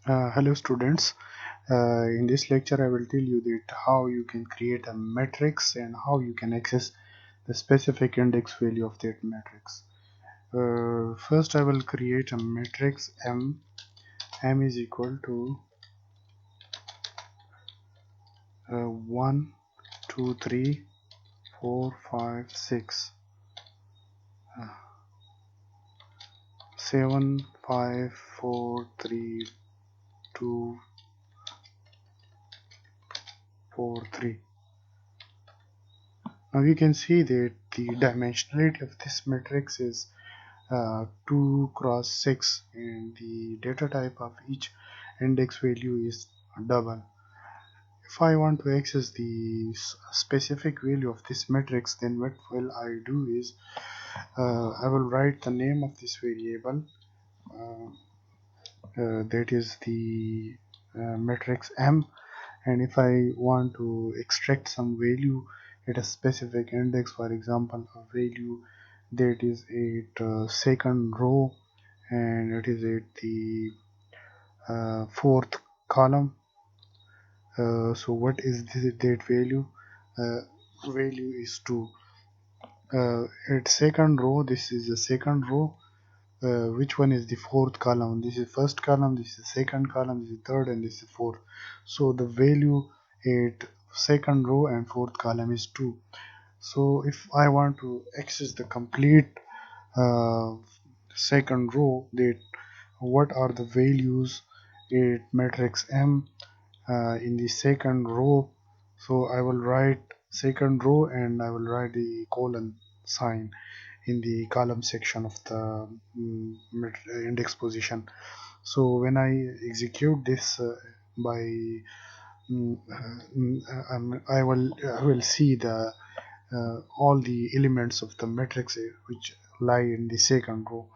Hello students. In this lecture I will tell you that how you can create a matrix and how you can access the specific index value of that matrix. First I will create a matrix M. M is equal to 1, 2, 3, 4, 5, 6, 7, 5, 4, 3, 2, 4, 3. Now you can see that the dimensionality of this matrix is 2 cross 6 and the data type of each index value is double. If I want to access the specific value of this matrix, then what will I do is I will write the name of this variable, uh, that is the matrix M, and if I want to extract some value at a specific index, for example a value that is at second row and it is at the fourth column. So what is that value? uh, Value is 2. At second row, this is the second row. Which one is the fourth column? This is first column, this is second column, this is third, and this is fourth. So the value at second row and fourth column is 2. So if I want to access the complete uh, second row, that what are the values at matrix M in the second row, so I will write second row and I will write the colon sign in the column section of the index position. So when I execute this by I will see the all the elements of the matrix which lie in the second row.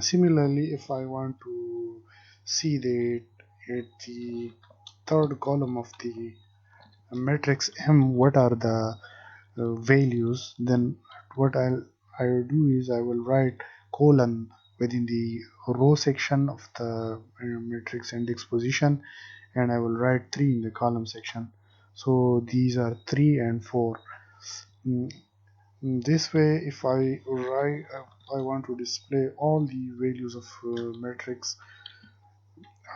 Similarly, if I want to see that at the third column of the matrix M what are the values, then what I will do is I will write colon within the row section of the matrix index position, and I will write 3 in the column section. So these are 3 and 4. Mm, this way, if I write, I want to display all the values of matrix,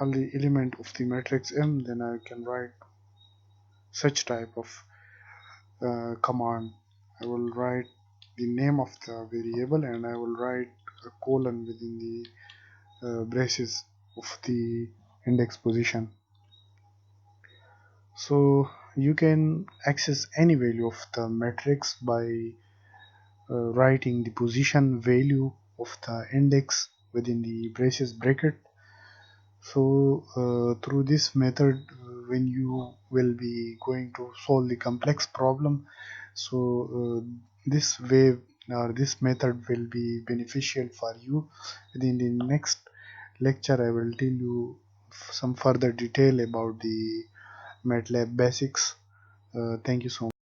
all the element of the matrix M, then I can write such type of command. I will write the name of the variable and I will write a colon within the braces of the index position. So you can access any value of the matrix by writing the position value of the index within the braces bracket. So through this method, when you will be going to solve the complex problem, so this way or this method will be beneficial for you. Within the next lecture I will tell you some further detail about the Matlab basics. Thank you so much.